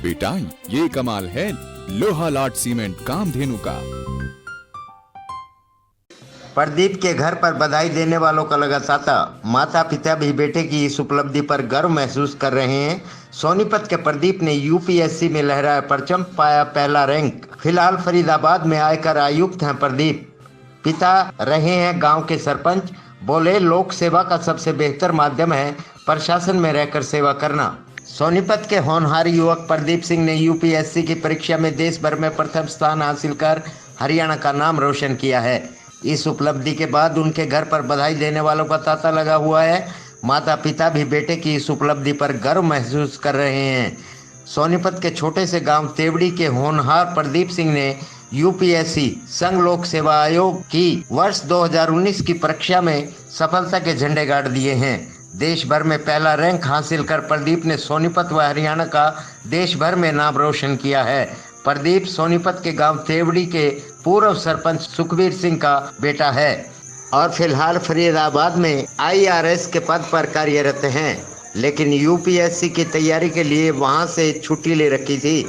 बेटा ये कमाल है लोहा लाट सीमेंट कामधेनु का। प्रदीप के घर पर बधाई देने वालों का लगा तांता। माता पिता भी बेटे की इस उपलब्धि पर गर्व महसूस कर रहे हैं। सोनीपत के प्रदीप ने यूपीएससी में लहराया परचम, पाया पहला रैंक। फिलहाल फरीदाबाद में आयकर आयुक्त हैं प्रदीप। पिता रहे हैं गांव के सरपंच। बोले लोक सेवा का सबसे बेहतर माध्यम है प्रशासन में रहकर सेवा करना। सोनीपत के होनहार युवक प्रदीप सिंह ने यूपीएससी की परीक्षा में देश भर में प्रथम स्थान हासिल कर हरियाणा का नाम रोशन किया है। इस उपलब्धि के बाद उनके घर पर बधाई देने वालों का तांता लगा हुआ है। माता पिता भी बेटे की इस उपलब्धि पर गर्व महसूस कर रहे हैं। सोनीपत के छोटे से गांव तेवड़ी के होनहार प्रदीप सिंह ने यूपीएससी संघ लोक सेवा आयोग की वर्ष 2019 की परीक्षा में सफलता के झंडे गाड़ दिए हैं। देश भर में पहला रैंक हासिल कर प्रदीप ने सोनीपत व हरियाणा का देश भर में नाम रोशन किया है। प्रदीप सोनीपत के गांव तेवड़ी के पूर्व सरपंच सुखबीर सिंह का बेटा है और फिलहाल फरीदाबाद में आईआरएस के पद पर कार्यरत हैं, लेकिन यूपीएससी की तैयारी के लिए वहां से छुट्टी ले रखी थी।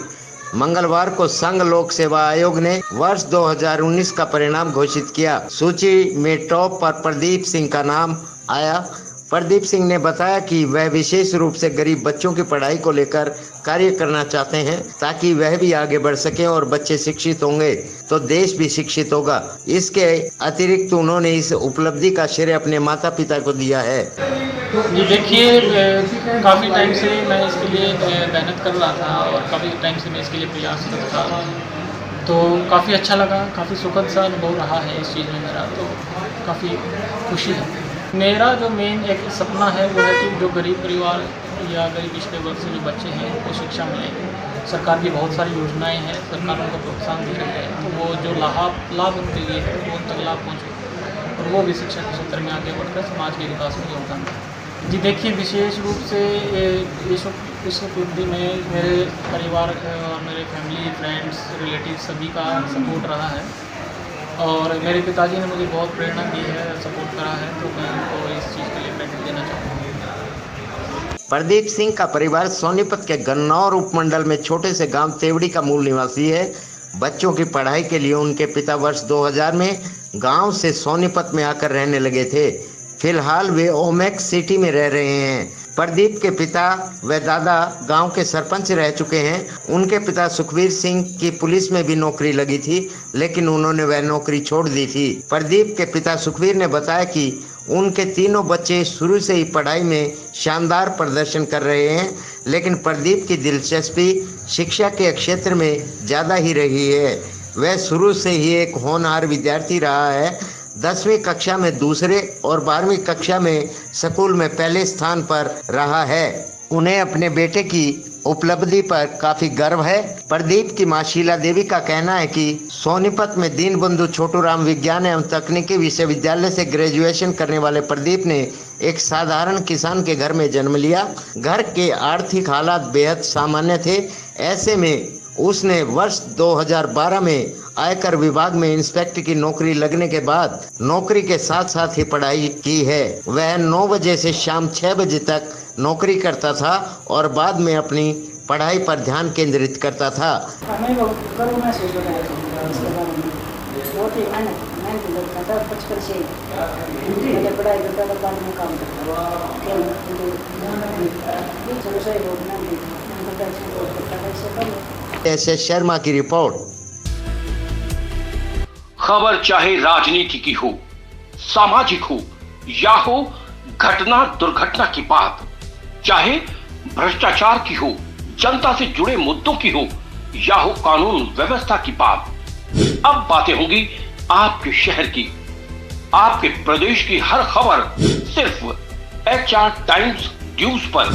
मंगलवार को संघ लोक सेवा आयोग ने वर्ष 2019 का परिणाम घोषित किया। सूची में टॉप पर प्रदीप सिंह का नाम आया। प्रदीप सिंह ने बताया कि वह विशेष रूप से गरीब बच्चों की पढ़ाई को लेकर कार्य करना चाहते हैं ताकि वह भी आगे बढ़ सकें और बच्चे शिक्षित होंगे तो देश भी शिक्षित होगा। इसके अतिरिक्त उन्होंने इस उपलब्धि का श्रेय अपने माता पिता को दिया है। जी देखिए, काफ़ी टाइम से मैं इसके लिए मेहनत कर रहा था और काफ़ी टाइम से मैं इसके लिए प्रयासरत था, तो काफ़ी अच्छा लगा, काफ़ी सुखद सा अनुभव रहा है इस चीज़ में मेरा, तो काफ़ी खुशी है। मेरा जो मेन एक सपना है वो है कि जो गरीब परिवार या गरीब पिछड़े वर्ग से जो बच्चे हैं उनको शिक्षा मिले। सरकार की बहुत सारी योजनाएं हैं, सरकार उनको प्रोत्साहन दे रही है, तो वो जो लाभ उनके लिए है वो उन तक लाभ पहुँचे और वो भी शिक्षा के क्षेत्र में आगे बढ़कर समाज के विकास में योगदान दें। जी देखिए, विशेष रूप से इस उपलब्धि में मेरे परिवार और मेरे फैमिली, फ्रेंड्स, रिलेटिव सभी का सपोर्ट रहा है और मेरे पिताजी ने मुझे बहुत प्रेरणा दी है, सपोर्ट करा है, तो मैं उनको इस चीज़ के लिए क्रेडिट देना चाहूँगा। प्रदीप सिंह का परिवार सोनीपत के गन्नौर उपमंडल में छोटे से गांव तेवड़ी का मूल निवासी है। बच्चों की पढ़ाई के लिए उनके पिता वर्ष 2000 में गांव से सोनीपत में आकर रहने लगे थे। फिलहाल वे ओमेक्स सिटी में रह रहे हैं। प्रदीप के पिता व दादा गांव के सरपंच रह चुके हैं। उनके पिता सुखबीर सिंह की पुलिस में भी नौकरी लगी थी, लेकिन उन्होंने वह नौकरी छोड़ दी थी। प्रदीप के पिता सुखबीर ने बताया कि उनके तीनों बच्चे शुरू से ही पढ़ाई में शानदार प्रदर्शन कर रहे हैं, लेकिन प्रदीप की दिलचस्पी शिक्षा के क्षेत्र में ज़्यादा ही रही है। वह शुरू से ही एक होनहार विद्यार्थी रहा है। 10वीं कक्षा में दूसरे और 12वीं कक्षा में स्कूल में पहले स्थान पर रहा है। उन्हें अपने बेटे की उपलब्धि पर काफी गर्व है। प्रदीप की मां शीला देवी का कहना है कि सोनीपत में दीनबंधु छोटूराम विज्ञान एवं तकनीकी विश्वविद्यालय से ग्रेजुएशन करने वाले प्रदीप ने एक साधारण किसान के घर में जन्म लिया। घर के आर्थिक हालात बेहद सामान्य थे। ऐसे में उसने वर्ष 2012 में आयकर विभाग में इंस्पेक्टर की नौकरी लगने के बाद नौकरी के साथ साथ ही पढ़ाई की है। वह 9 बजे से शाम 6 बजे तक नौकरी करता था और बाद में अपनी पढ़ाई पर ध्यान केंद्रित करता था। एस शर्मा की रिपोर्ट। खबर चाहे राजनीति की हो, सामाजिक हो या हो घटना दुर्घटना की बात, चाहे भ्रष्टाचार की हो, जनता से जुड़े मुद्दों की हो या हो कानून व्यवस्था की बात, अब बातें होंगी आपके शहर की, आपके प्रदेश की हर खबर सिर्फ HR टाइम्स न्यूज पर।